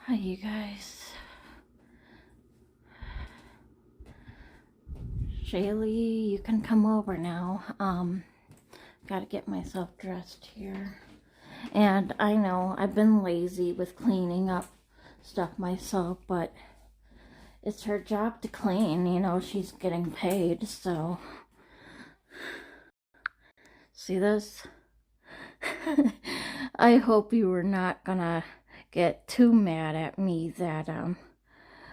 Hi, you guys. Shaylee, you can come over now. Gotta get myself dressed here. And I know I've been lazy with cleaning up stuff myself, but it's her job to clean. You know, she's getting paid, so. See this? I hope you were not gonna get too mad at me that,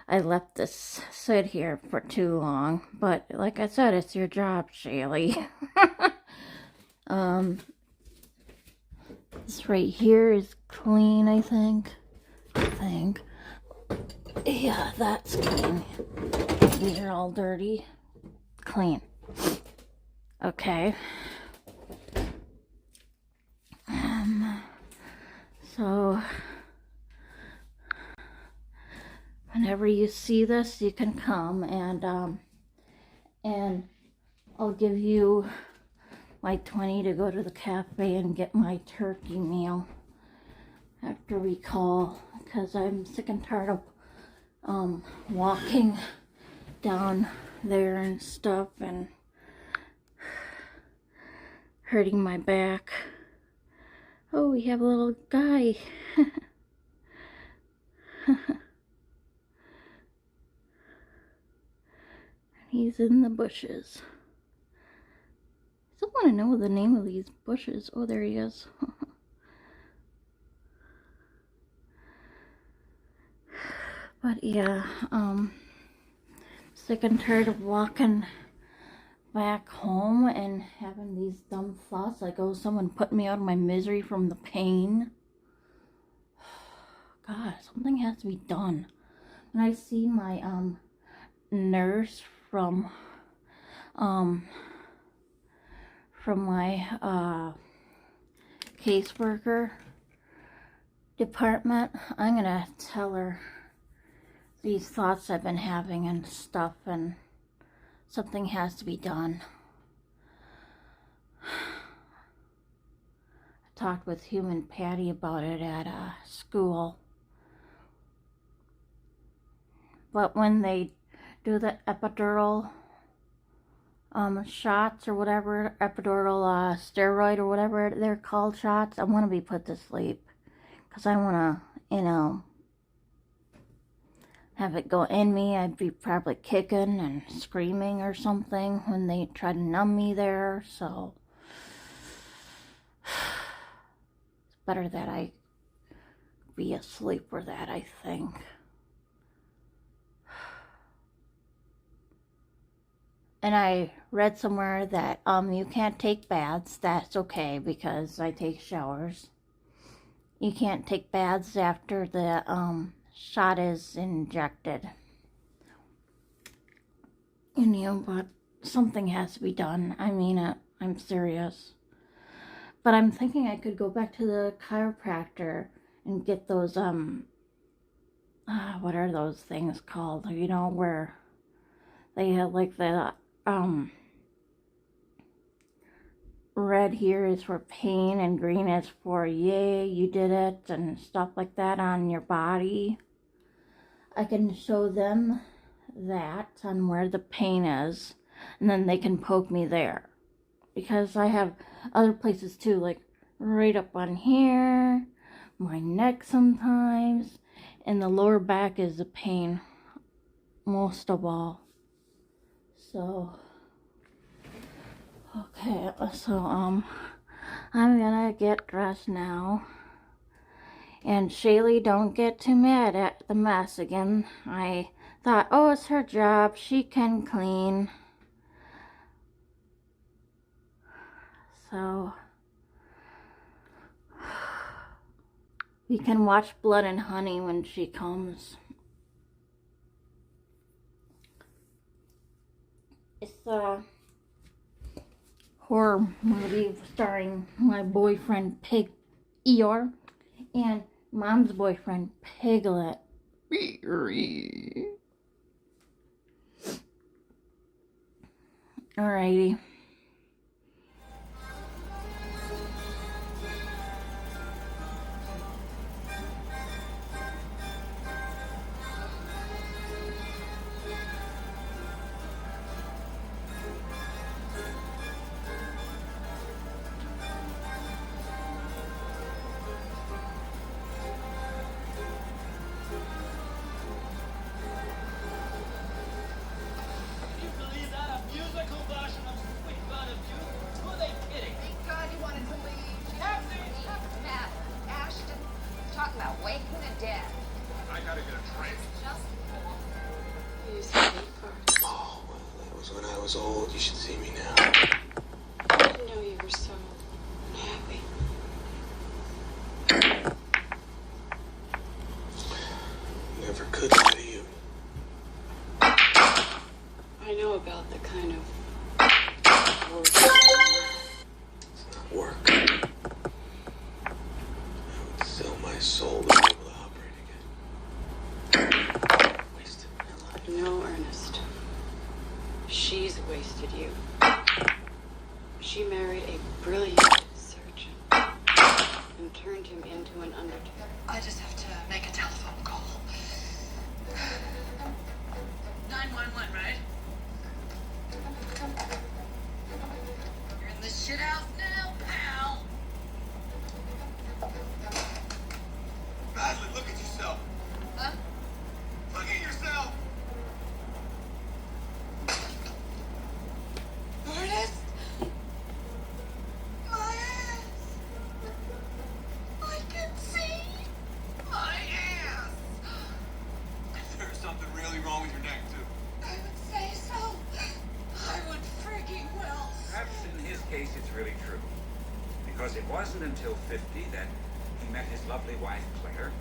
I left this sit here for too long, but like I said, it's your job, Shaylee. This right here is clean, I think. Yeah, that's clean. These are all dirty. Clean. Okay. So whenever you see this, you can come and I'll give you like 20 to go to the cafe and get my turkey meal after we call, because I'm sick and tired of walking down there and stuff and hurting my back. Oh, we have a little guy. He's in the bushes. I still want to know the name of these bushes. Oh, there he is. But yeah, sick and tired of walking back home and having these dumb thoughts like, oh, someone put me out of my misery from the pain. God, something has to be done. When I see my nurse from my caseworker department, I'm gonna tell her these thoughts I've been having and stuff, and something has to be done. I talked with Hugh and Patty about it at school. But when they do the epidural shots or whatever, epidural steroid or whatever they're called shots, I want to be put to sleep. Because I want to, you know, have it go in me. I'd be probably kicking and screaming or something when they try to numb me there. So it's better that I be asleep for that, I think. And I read somewhere that you can't take baths. That's okay because I take showers. You can't take baths after the shot is injected. You know, but something has to be done. I mean it. I'm serious. But I'm thinking I could go back to the chiropractor and get those what are those things called? You know, where they have like the red here is for pain and green is for yay, you did it, and stuff like that on your body. I can show them that on where the pain is, and then they can poke me there. Because I have other places too, like right up on here, my neck sometimes, and the lower back is the pain most of all. So okay, so I'm gonna get dressed now. And Shaylee, don't get too mad at the mess again. I thought, oh, it's her job, she can clean. So we can watch Blood and Honey when she comes. It's a horror movie starring my boyfriend Pig Eeyore and Mom's boyfriend Piglet. Alrighty. talking about waking the dead. I gotta get a drink. You used to hate parties. Oh, well, that was when I was old. You should see me now. I didn't know you were so happy. Never could lie to you. I know about the kind of work. It's not work. I would sell my soul to be able to operate again. Wasted my life. No, Ernest. She's wasted you. She married a brilliant surgeon and turned him into an undertaker. I just have to make a telephone call. 911, right? You're in the shit house now, pal. Madeline, look at yourself. Huh? Look at yourself. Ernest? My ass. I can see my ass. There's something really wrong with your neck, too. I would say so. I would freaking well. Perhaps in his case it's really true. Because it wasn't until 50 that he met his lovely wife, Claire,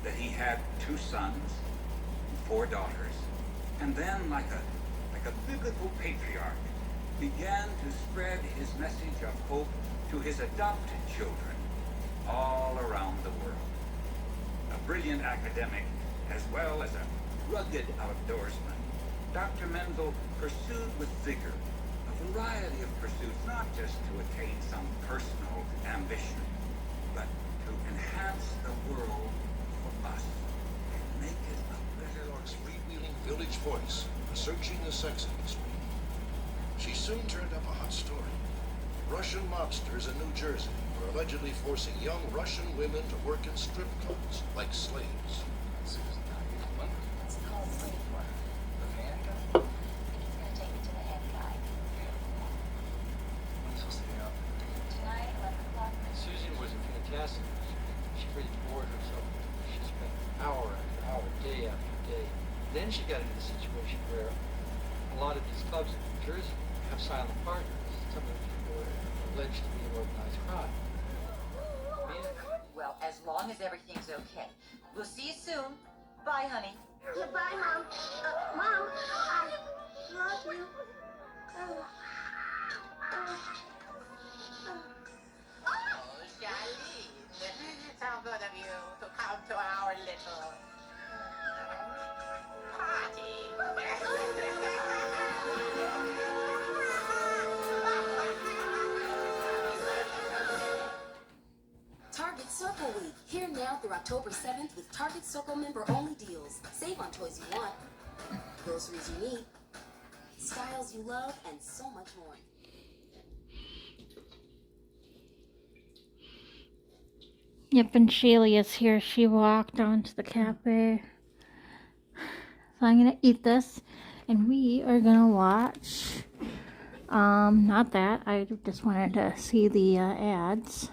that he had 2 sons and 4 daughters, and then, like a biblical patriarch, began to spread his message of hope to his adopted children all around the world. A brilliant academic as well as a rugged outdoorsman, Dr. Mendel pursued with vigor a variety of pursuits, not just to attain some personal ambition, but to enhance the world for us and make it a better New York's freewheeling village voice, researching the sex industry. She soon turned up a hot story. Russian mobsters in New Jersey were allegedly forcing young Russian women to work in strip clubs like slaves. It's called slave work. He's gonna take me to the head guy. When's supposed to be out? Tonight, 11 o'clock. Susan was fantastic. She really bored herself. She spent hour after hour, day after day. Then she got into the situation where a lot of these clubs in New Jersey have silent partners. Some of them were alleged to be organized crime. Well, as long as everything's okay. We'll see you soon. Bye, honey. Goodbye, Mom. Mom, I love you. Oh, Charlene. How good of you to come to our little Target Circle Week. Here now through October 7th with Target Circle member-only deals. Save on toys you want, groceries you need, styles you love, and so much more. Yep, and Shaylee is here. She walked onto the cafe. So I'm gonna eat this, and we are gonna watch. Not that. I just wanted to see the ads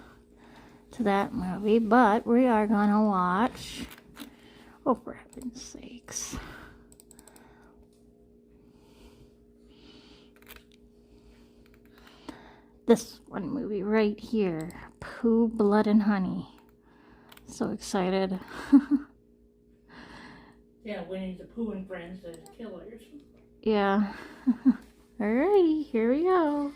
to that movie, but we are gonna watch. Oh, for heaven's sakes! This one movie right here, Pooh, Blood and Honey. So excited. Yeah, Winnie the Pooh and Friends, the killers. Yeah. Alrighty, here we go.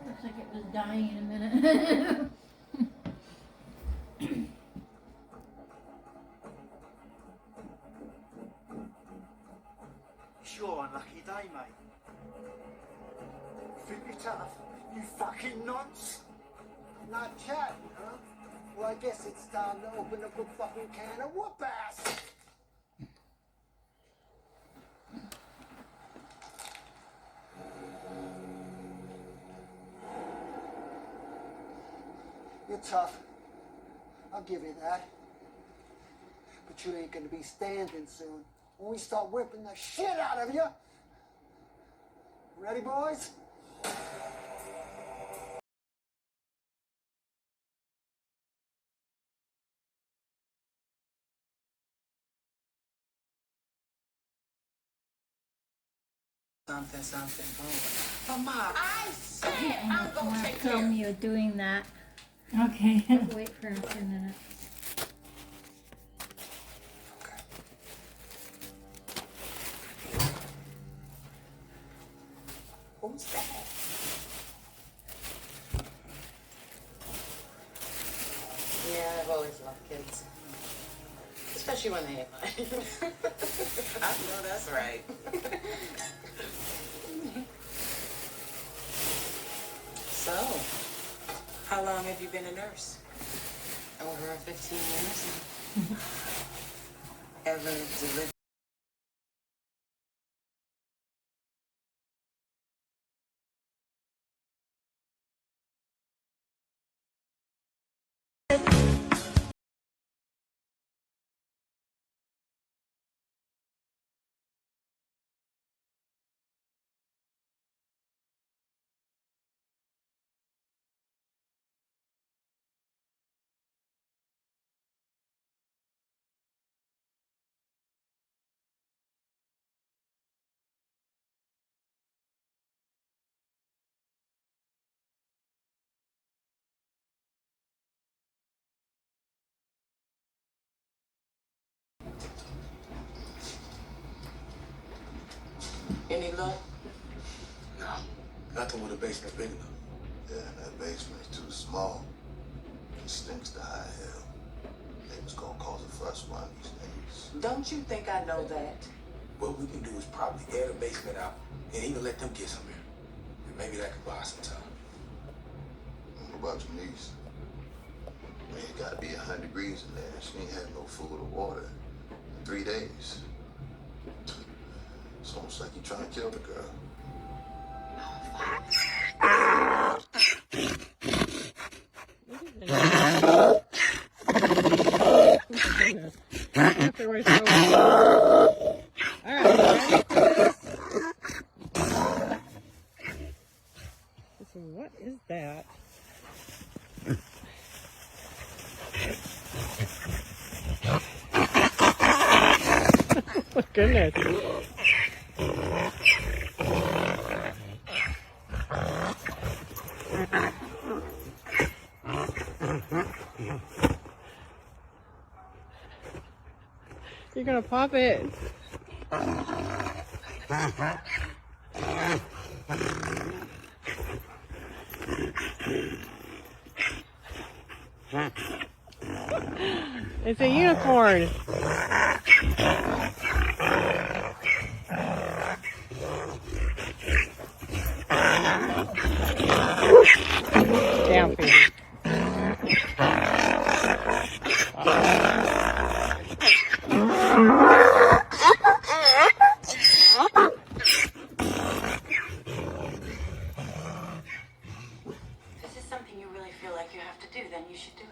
Looks like it was dying in a minute. It's your unlucky day, mate. Think you're tough? You fucking nonce! Not chatting, huh? Well, I guess it's time to open up a fucking can of whoop ass. You're tough. I'll give you that. But you ain't gonna be standing soon. When we start whipping the shit out of you. Ready, boys? Something. Oh, Mom, I said I'm gonna take care Tell of me you're doing that. Okay. Wait for a few minutes. Who's that? Yeah, I've always loved kids. Especially when they hit mine. I know that's right. So, how long have you been a nurse? Over 15 years. Ever delivered? Any luck? No, nothing with a basement big enough. Yeah, that basement's too small. It stinks to high hell. They was gonna cause a fuss one of these days. Don't you think I know that? What we can do is probably air the basement out and even let them get some air. And maybe that could buy some time. What about your niece? Man, it gotta be 100 degrees in there. She ain't had no food or water in 3 days. It's almost like you're trying to kill the girl. What is that? Oh, goodness. You're gonna pop it. It's a unicorn. Down, baby. If this is something you really feel like you have to do, then you should do it.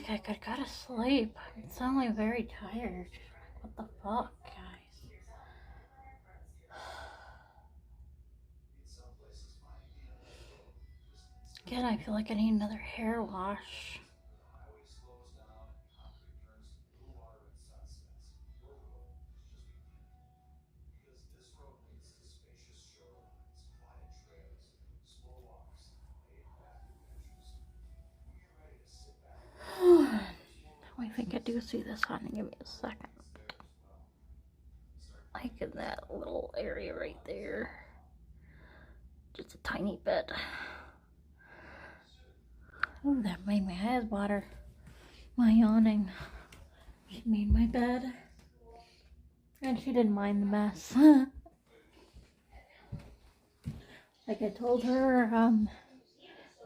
like I could go to sleep. It's only very tired. What the fuck, guys? Again, I feel like I need another hair wash. I think I do see this on. Give me a second. Like in that little area right there. Just a tiny bit. Oh, that made my head water. My yawning. She made my bed. And she didn't mind the mess. Like I told her,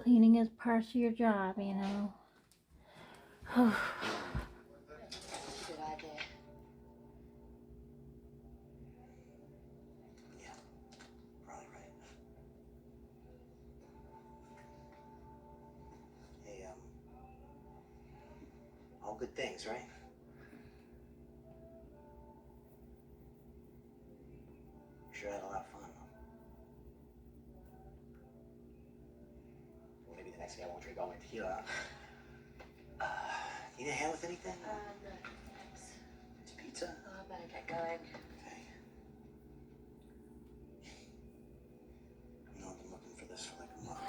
cleaning is part of your job, you know. Good idea. Yeah, probably right. Hey, all good things, right? Sure had a lot of fun. Well, maybe the next day I won't drink all my tequila. Need a hand with anything? No, thanks. It's pizza. Oh, I better get going. Okay. You know, I've been looking for this for like a month.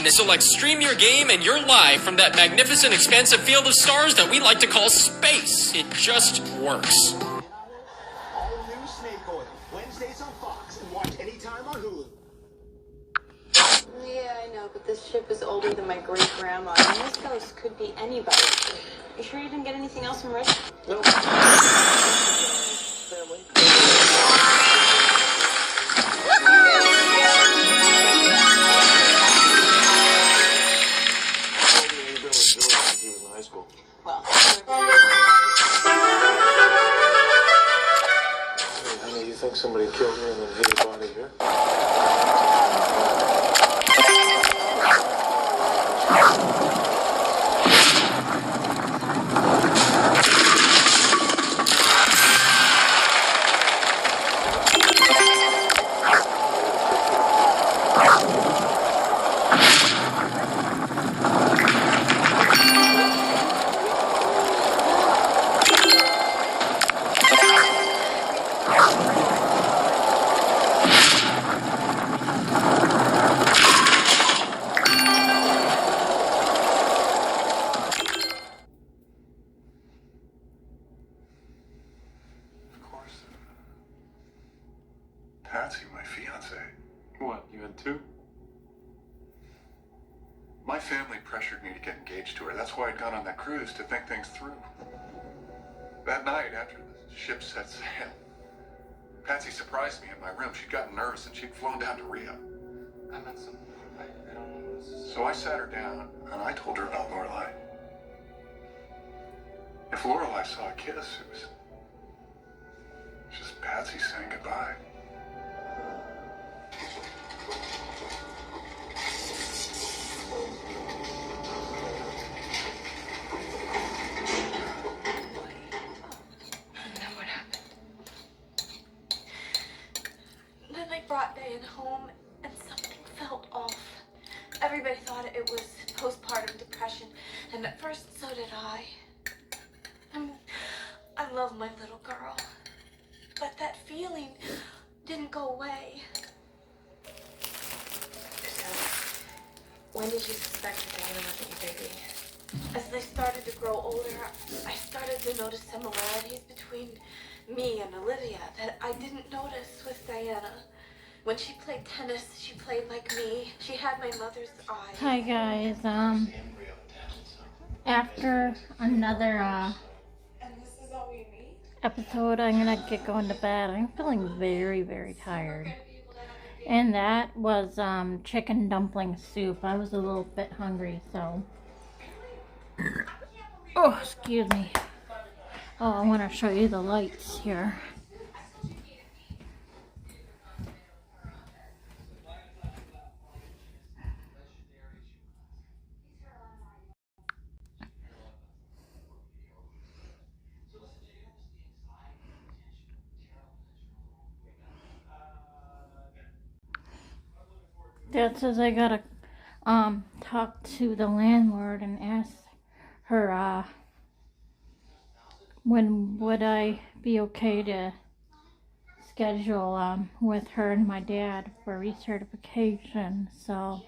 To select stream your game and your life from that magnificent, expansive field of stars that we like to call space. It just works. All new Snake Oil, Wednesdays on Fox, and watch anytime on Hulu. Yeah, I know, but this ship is older than my great-grandma, and this ghost could be anybody. You sure you didn't get anything else from Rich? No. Honey, you think somebody killed her and then hid her body here? Patsy, my fiance. What, you had two? My family pressured me to get engaged to her. That's why I'd gone on that cruise, to think things through. That night, after the ship set sail, Patsy surprised me in my room. She'd gotten nervous and she'd flown down to Rio. I met someone. I don't know what this is. So I sat her down and I told her about Lorelei. If Lorelei saw a kiss, it was just Patsy saying goodbye. I brought Diane home and something felt off. Everybody thought it was postpartum depression, and at first so did I. I love my little girl, but that feeling didn't go away. So, when did you suspect that Diana wasn't your baby? As they started to grow older, I started to notice similarities between me and Olivia that I didn't notice with Diana. When she played tennis, she played like me. She had my mother's eyes. Hi guys, after another episode, I'm gonna get going to bed. I'm feeling very, very tired. And that was chicken dumpling soup. I was a little bit hungry, so. Oh, excuse me. Oh, I want to show you the lights here. That says I gotta talk to the landlord and ask her when would I be okay to schedule with her and my dad for recertification. So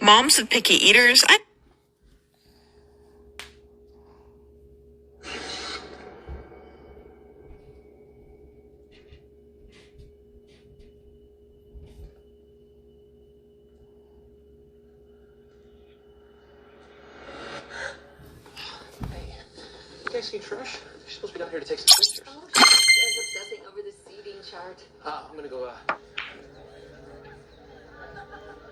moms of picky eaters. You guys see Trish? You're supposed to be down here to take some pictures. Oh, you guys obsessing over the seating chart. I'm gonna go,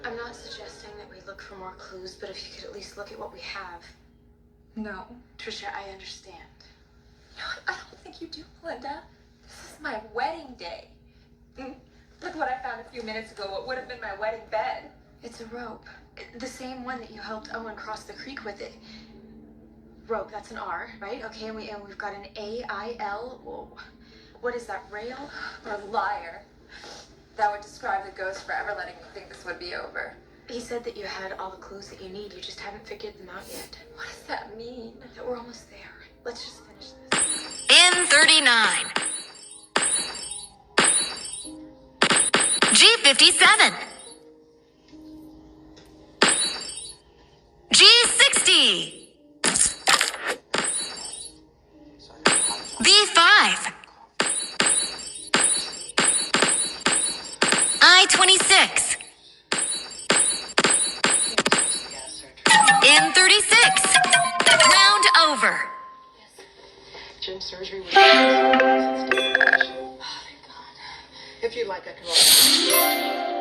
I'm not suggesting that we look for more clues, but if you could at least look at what we have. No. Trisha, I understand. No, I don't think you do, Linda. This is my wedding day. Look what I found a few minutes ago. What would have been my wedding bed. It's a rope. The same one that you helped Owen cross the creek with it. Rope, that's an R, right? Okay, and we've got an A-I-L. Whoa. What is that, rail? Or liar. That would describe the ghost forever letting me think this would be over. He said that you had all the clues that you need. You just haven't figured them out yet. What does that mean? That we're almost there. Let's just finish this. In 39. G57. G60. B5. I-26. In 36. Round over. Jim's surgery was oh, thank God. If you'd like, I can wait here.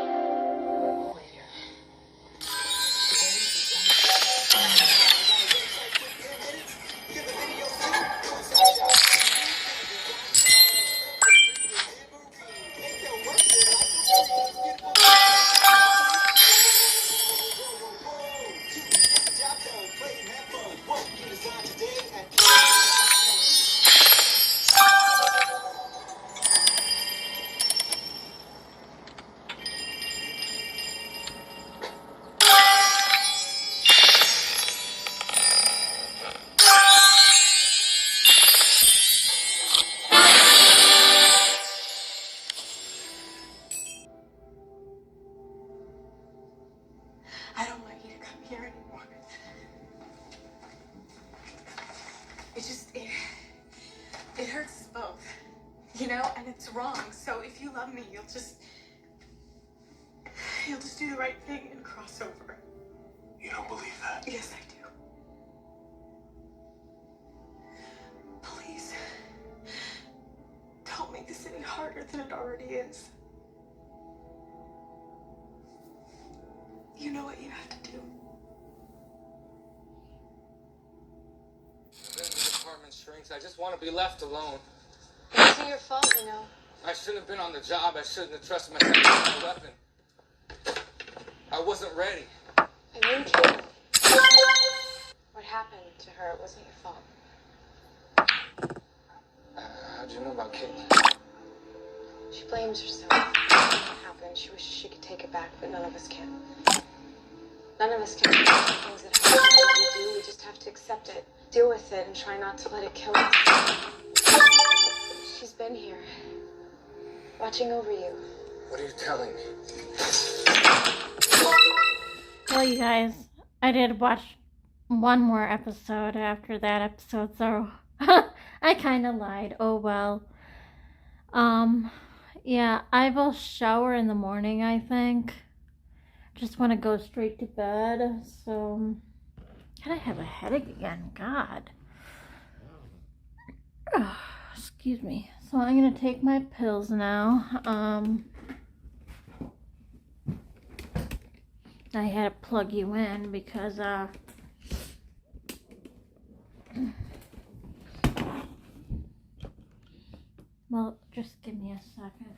It hurts us both, you know, and it's wrong. So if you love me, you'll just do the right thing and cross over. You don't believe that? Yes, I do. Please, don't make this any harder than it already is. You know what you have to do. Then the department shrinks. I just want to be left alone. It wasn't your fault, you know. I shouldn't have been on the job. I shouldn't have trusted myself with a weapon. I wasn't ready. I mean, Kate, what happened to her, it wasn't your fault. How'd you know about Kate? She blames herself for what happened. She wishes she could take it back, but none of us can. None of us can change the things that happen. What we do, we just have to accept it, deal with it, and try not to let it kill us. She's been here, watching over you. What are you telling me? Well, you guys, I did watch one more episode after that episode, so I kind of lied. Oh well. Yeah, I will shower in the morning, I think. Just want to go straight to bed, so God, I have a headache again. God. Excuse me. So I'm gonna take my pills now. I had to plug you in because well, just give me a second.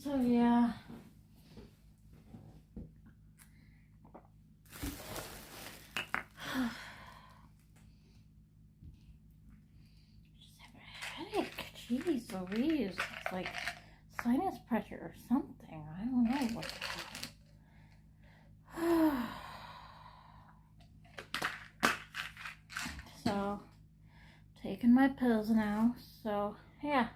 So yeah. Just have a headache. Jeez Louise. It's like sinus pressure or something. I don't know what's happening. So, taking my pills now. So, yeah.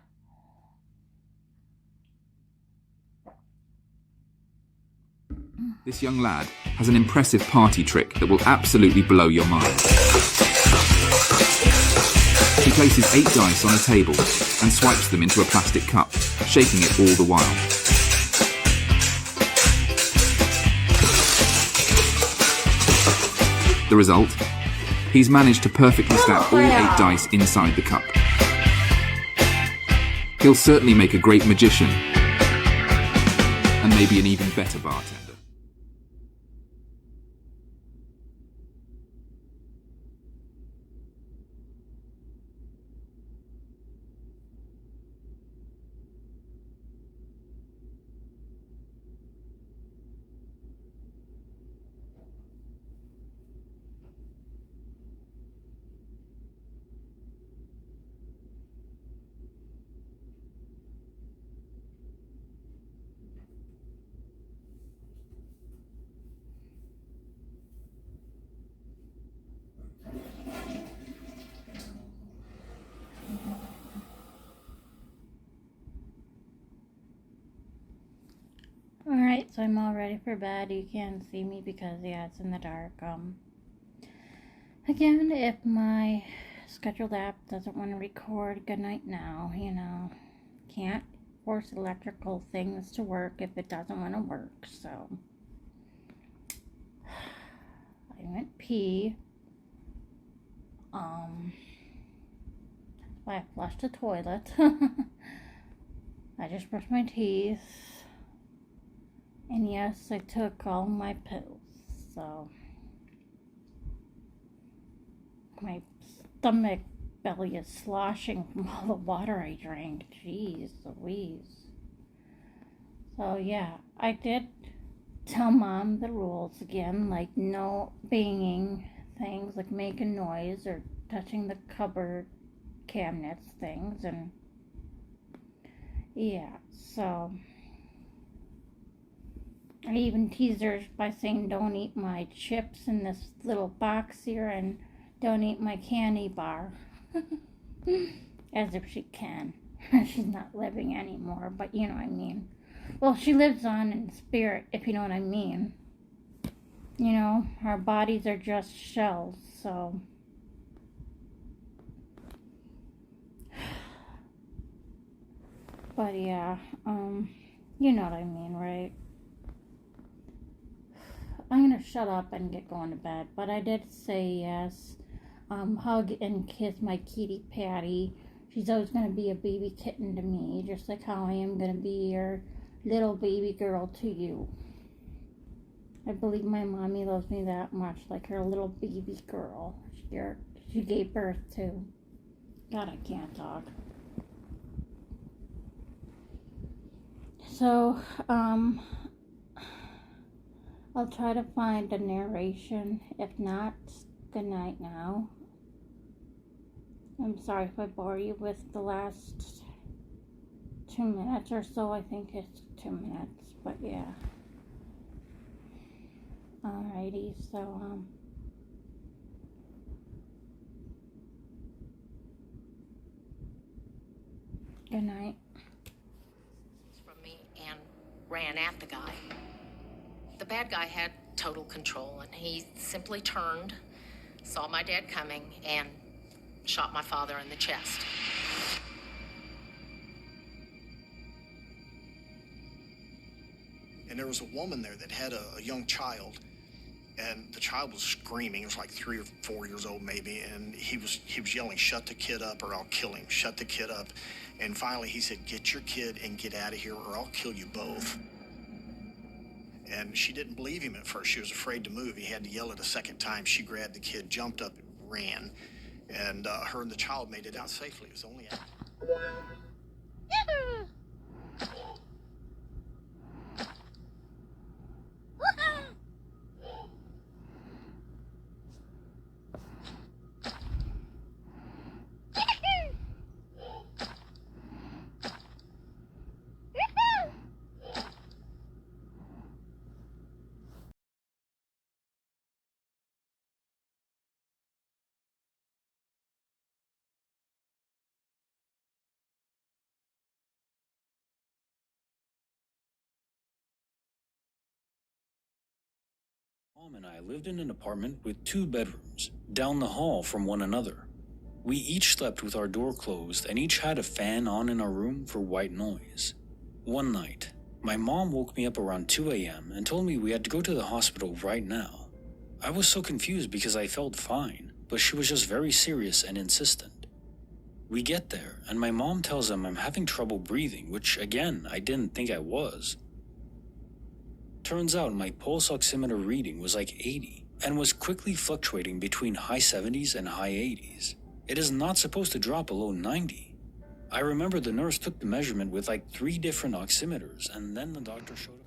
This young lad has an impressive party trick that will absolutely blow your mind. He places 8 dice on a table and swipes them into a plastic cup, shaking it all the while. The result? He's managed to perfectly stack all 8 dice inside the cup. He'll certainly make a great magician, and maybe an even better bartender. Alright, so I'm all ready for bed. You can't see me because, yeah, it's in the dark. Again, if my scheduled app doesn't want to record, good night now, you know. Can't force electrical things to work if it doesn't want to work, so. I went pee. That's why I flushed the toilet. I just brushed my teeth. And yes, I took all my pills, so my stomach belly is sloshing from all the water I drank. Jeez Louise. So yeah, I did tell Mom the rules again, like no banging things, like making noise or touching the cupboard cabinets things, and yeah, so I even teased her by saying don't eat my chips in this little box here and don't eat my candy bar. As if she can. She's not living anymore, but you know what I mean. Well, she lives on in spirit, if you know what I mean. You know, our bodies are just shells, so. But yeah, you know what I mean, right? I'm gonna shut up and get going to bed, but I did say yes. Hug and kiss my kitty Patty. She's always gonna be a baby kitten to me, just like how I am gonna be your little baby girl to you. I believe my mommy loves me that much, like her little baby girl. She gave birth to. God, I can't talk. So, I'll try to find a narration. If not, good night now. I'm sorry if I bore you with the last 2 minutes or so. I think it's 2 minutes, but yeah. Alrighty, so, good night. From me and ran at the guy. The bad guy had total control, and he simply turned, saw my dad coming, and shot my father in the chest. And there was a woman there that had a young child, and the child was screaming. It was like 3 or 4 years old maybe, and he was yelling, "Shut the kid up or I'll kill him, shut the kid up." And finally he said, "Get your kid and get out of here or I'll kill you both." And she didn't believe him at first. She was afraid to move. He had to yell it a second time. She grabbed the kid, jumped up, and ran. And her and the child made it out safely. It was only out. Mom and I lived in an apartment with 2 bedrooms, down the hall from one another. We each slept with our door closed and each had a fan on in our room for white noise. One night, my mom woke me up around 2 a.m. and told me we had to go to the hospital right now. I was so confused because I felt fine, but she was just very serious and insistent. We get there, and my mom tells them I'm having trouble breathing, which again, I didn't think I was. Turns out my pulse oximeter reading was like 80 and was quickly fluctuating between high 70s and high 80s. It is not supposed to drop below 90. I remember the nurse took the measurement with like 3 different oximeters, and then the doctor showed up.